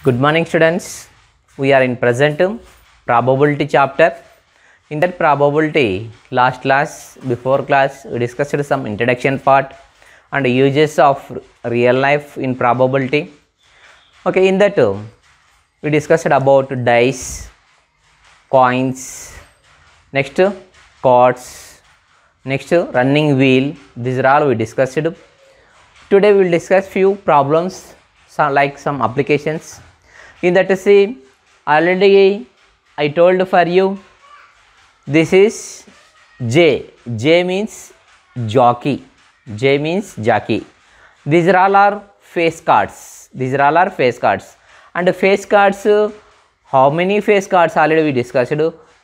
Good morning students. We are in present probability chapter. In that probability, last class, before class, we discussed some introduction part and uses of real life in probability. Okay, in that we discussed about dice, coins, next cards, next running wheel. These are all we discussed. Today we will discuss few problems, like some applications. In that see, already I told for you, this is J. J means jockey. J means jockey. These are all are face cards. These are all are face cards. And face cards, how many face cards already we discussed?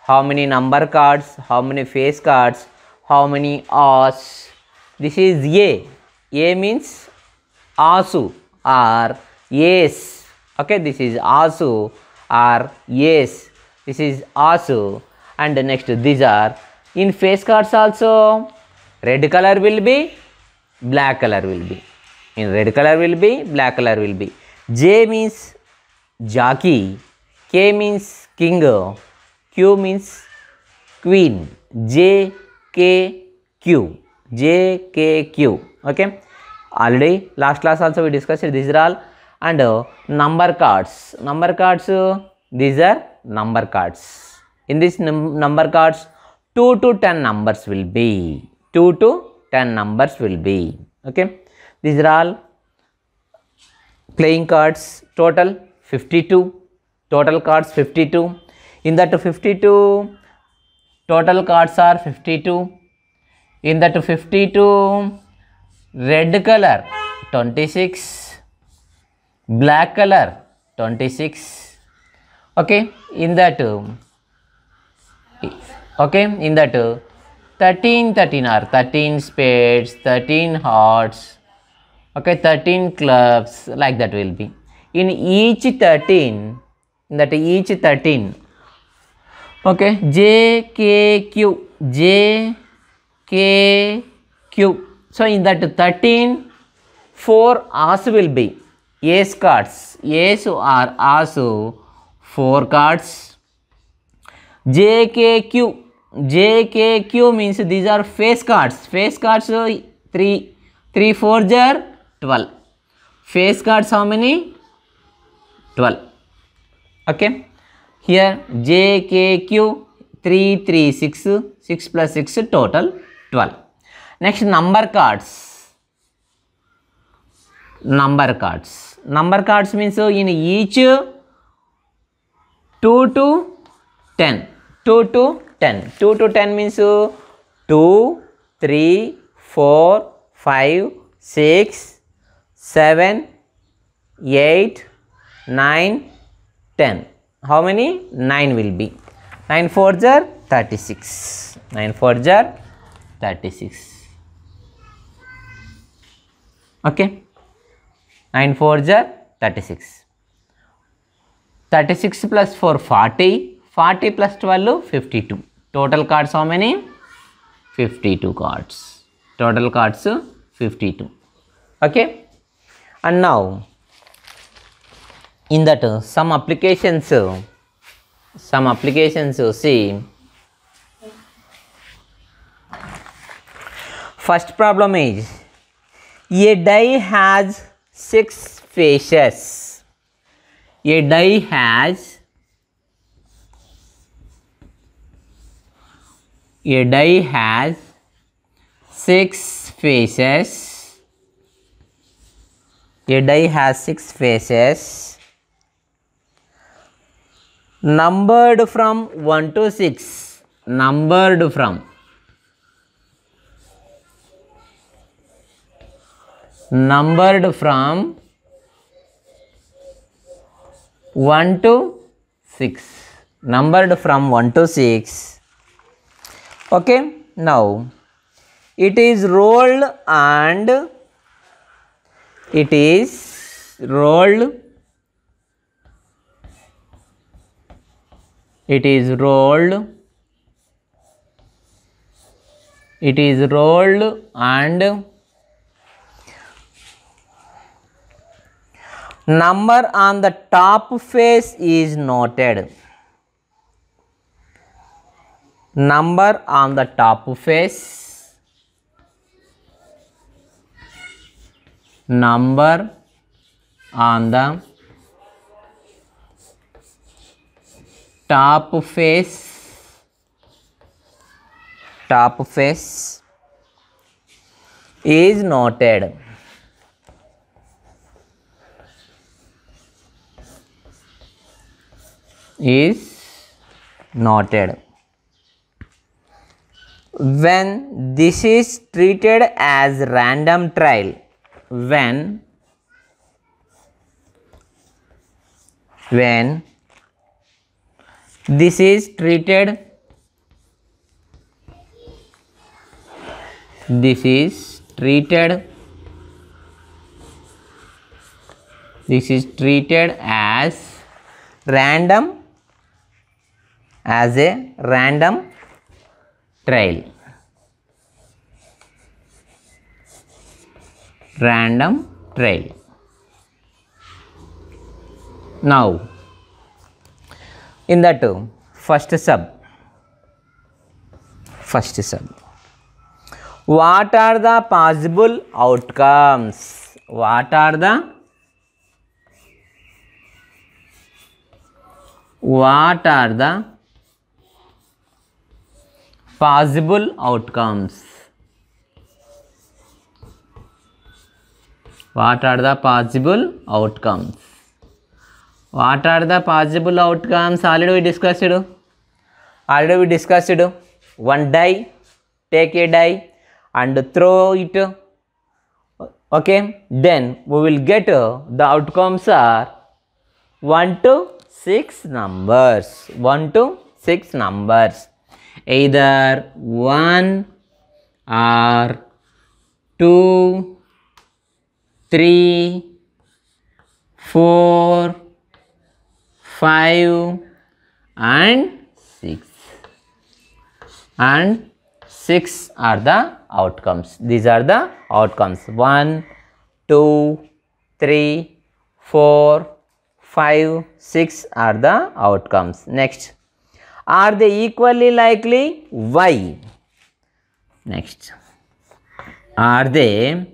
How many number cards? How many face cards? How many As? This is A. A means Asu or Ace. Okay, this is Asu or Ace. This is Asu. And next, these are in face cards also. Red color will be, black color will be. In red color will be, black color will be. J means jockey. K means king. Q means queen. J, K, Q. J, K, Q. Okay. Already last class also we discussed these are all. And number cards. Number cards, these are number cards. In this number cards, 2 to 10 numbers will be. 2 to 10 numbers will be. Okay. These are all playing cards. Total 52. Total cards 52. In that 52, total cards are 52. In that 52, red color 26. Black color 26. Okay, in that 13 are 13 spades, 13 hearts, okay, 13 clubs, like that will be. In each 13, okay, J, K, Q, J, K, Q. So in that 13, 4 As will be. Ace cards, Ace or As, 4 cards. J, K, Q. J, K, Q means these are face cards. Face cards, 3 4s are 12. Face cards how many? 12. Okay. Here J, K, Q, 3 3 6, 6 plus 6 total 12. Next, number cards. Number cards. Number cards means in each 2 to 10. 2 to 10. 2 to 10 means 2, 3, 4, 5, 6, 7, 8, 9, 10. How many? 9 will be. 9 4s are 36. 9 4s are 36. Okay. 9 4s are 36. 36 plus 4, 40. 40 plus 12, 52. Total cards how many? 52 cards. Total cards 52. Okay. And now, in that some applications, see. First problem is, a die has 6 faces. A die has six faces. A die has 6 faces. Numbered from 1 to 6. Numbered from 1 to 6. Numbered from 1 to 6. Okay. Now, it is rolled and Number on the top face is noted. Number on the top face. Number on the top face. Top face is noted. Is noted. When this is treated as random trial, when this is treated as random, as a random trial. Random trial. Now, in that first sub. What are the possible outcomes? What are the possible outcomes? What are the possible outcomes? What are the possible outcomes? Already we discussed. One die, take a die and throw it. Okay, then we will get the outcomes are 1 to 6 numbers. 1 to 6 numbers. Either 1 or 2, 3, 4, 5 and 6. And 6 are the outcomes. These are the outcomes. 1, 2, 3, 4, 5, 6 are the outcomes. Next, are they equally likely? Why? Next, are they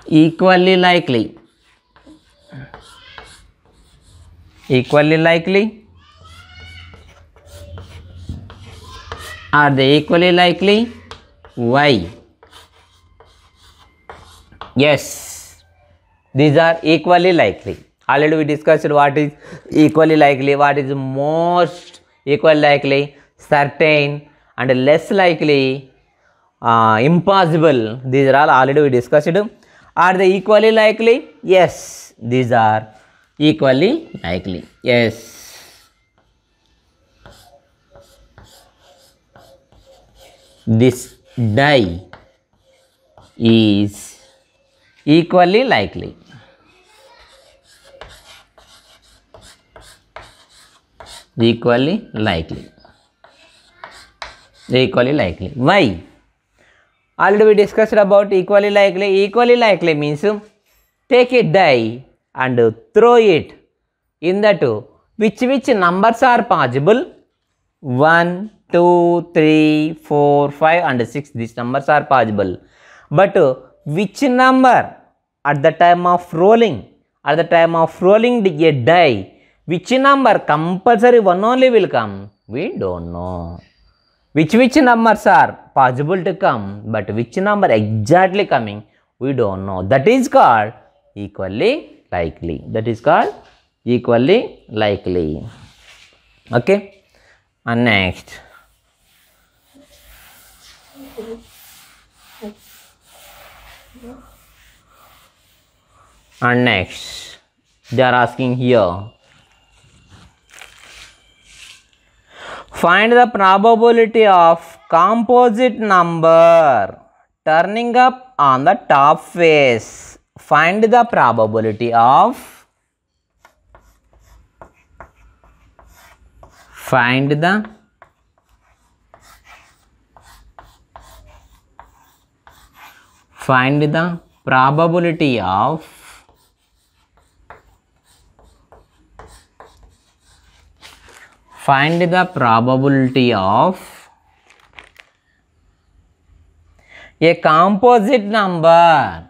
equally likely? Equally likely? Are they equally likely? Why? Yes, these are equally likely. Already we discussed what is equally likely, what is most equally likely, certain and less likely, impossible. These are all already we discussed. Are they equally likely? Yes, these are equally likely. Yes. This die is equally likely. Equally likely. Equally likely. Why? Already we discussed about equally likely. Equally likely means take a die and throw it in that which numbers are possible. 1, 2, 3, 4, 5 and 6. These numbers are possible. But which number at the time of rolling a die, which number compulsory one only will come? We don't know. Which numbers are possible to come, but which number exactly coming? We don't know. That is called equally likely. That is called equally likely. Okay. And next. And next, they are asking here. Find the probability of composite number turning up on the top face. Find the probability of find the probability of a composite number.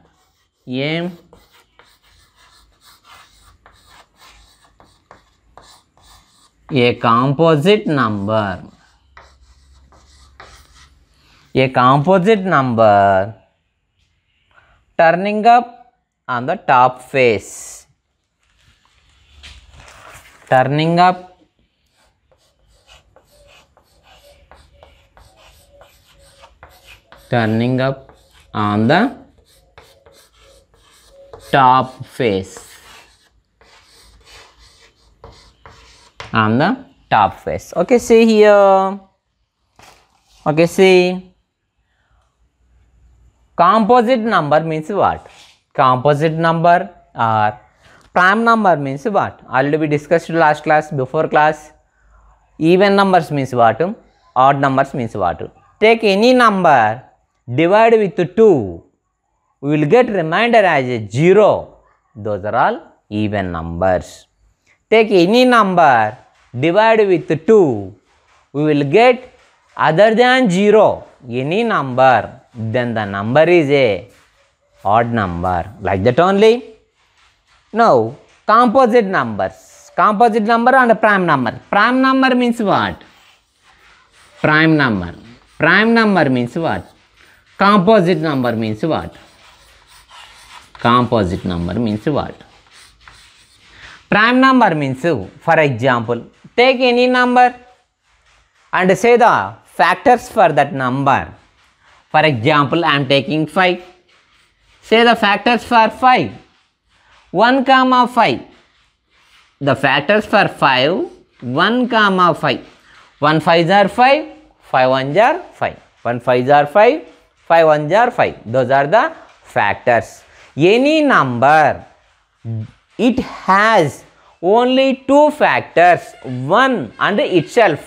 A composite number turning up on the top face. Turning up on the top face. Okay, see here. Okay, see. Composite number means what? Composite number or prime number means what? Already we discussed last class, before class. Even numbers means what? Odd numbers means what? Take any number, divide with 2. We will get remainder as a 0. Those are all even numbers. Take any number, divide with 2. We will get other than 0. Any number, then the number is a odd number. Like that only. Now, composite numbers. Composite number and prime number. Prime number means what? Prime number. Prime number means what? Composite number means what? Composite number means what? Prime number means, for example, take any number and say the factors for that number. For example, I am taking 5. Say the factors for 5. 1, 5. The factors for 5, 1, 5. 1 5s are 5, 5 1s are 5. 1 5s are 5, 5 1s are 5. Those are the factors. Any number, it has only 2 factors, 1 and itself.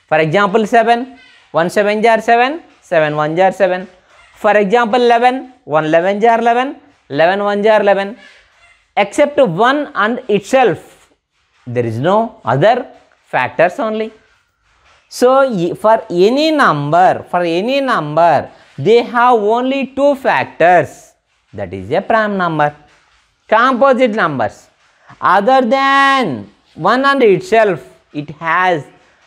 For example, 7, 1 7s are 7, 7 1s are 7. For example, 11, 1 11s are 11, 11 1s are 11. Except 1 and itself, there is no other factors only. So, for any number, they have only 2 factors. That is a prime number. Composite numbers, other than 1 and itself, it has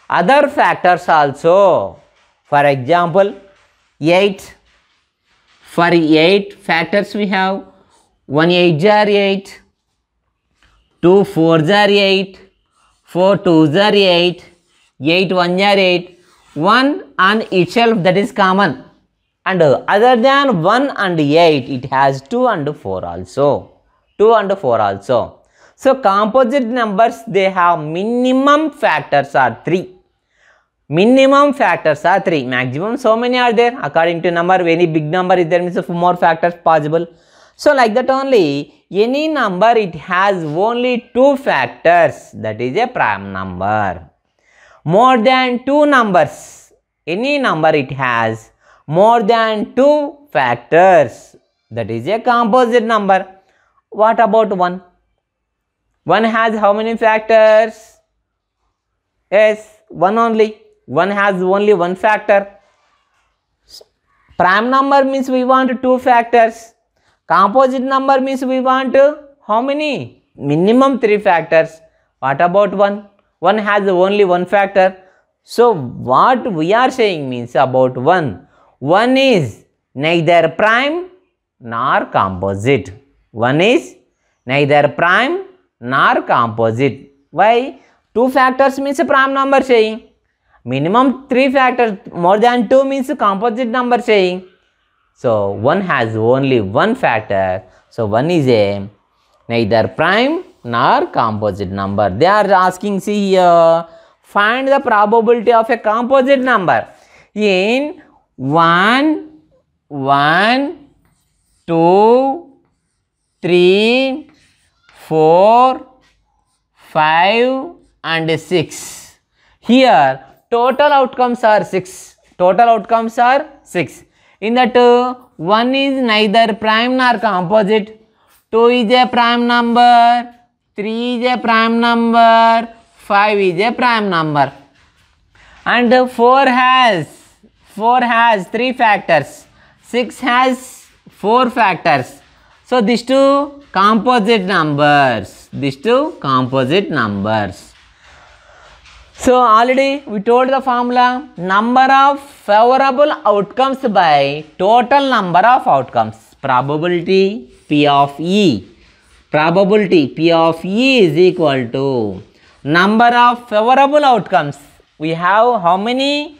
other factors also. For example, 8. For 8 factors we have 1 8s are 8, 2 4s are 8, 4 2s are 8, 8 1s are 8. 1 and itself, that is common. And other than 1 and 8, it has 2 and 4 also. 2 and 4 also. So, composite numbers, they have minimum factors are 3. Minimum factors are 3. Maximum, so many are there. According to number, any big number is there, means more factors possible. So, like that only, any number, it has only 2 factors. That is a prime number. More than 2 numbers, any number, it has more than 2 factors. That is a composite number. What about 1? 1 has how many factors? Yes, 1 only. 1 has only 1 factor. Prime number means we want 2 factors. Composite number means we want how many? Minimum 3 factors. What about 1? 1 has only 1 factor. So, what we are saying means about 1. 1 is neither prime nor composite. 1 is neither prime nor composite. Why? 2 factors means prime number saying. Minimum 3 factors, more than 2 means composite number saying. So, 1 has only 1 factor. So, 1 is a neither prime nor composite number. They are asking, see here, find the probability of a composite number in 1, 2, 3, 4, 5 and 6. Here total outcomes are 6. Total outcomes are 6. In that 1 is neither prime nor composite, 2 is a prime number, 3 is a prime number, 5 is a prime number, and 4 has 3 factors, 6 has 4 factors. So these two composite numbers. So already we told the formula, number of favorable outcomes by total number of outcomes. Probability P of E is equal to number of favorable outcomes. We have how many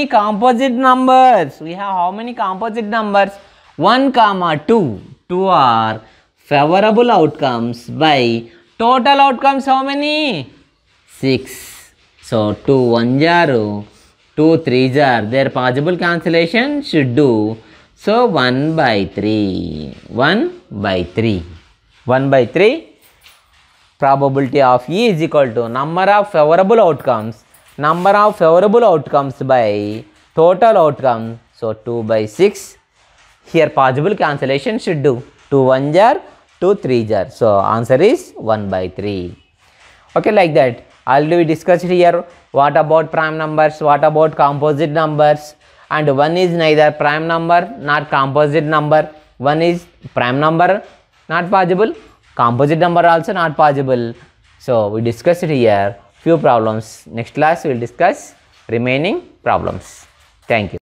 composite numbers? 1, 2. 2 are favorable outcomes by total outcomes how many? 6. So 2 1s are 2 3s are, their possible cancellation should do. So 1 by 3. Probability of E is equal to number of favorable outcomes by total outcome. So 2 by 6. Here possible cancellation should do. 2 1s are 2 3s are. So answer is 1 by 3. Okay, like that. Already we discussed here what about prime numbers, what about composite numbers, and one is neither prime number nor composite number. One is prime number not possible, composite number also not possible. So we discussed here few problems. Next class we will discuss remaining problems. Thank you.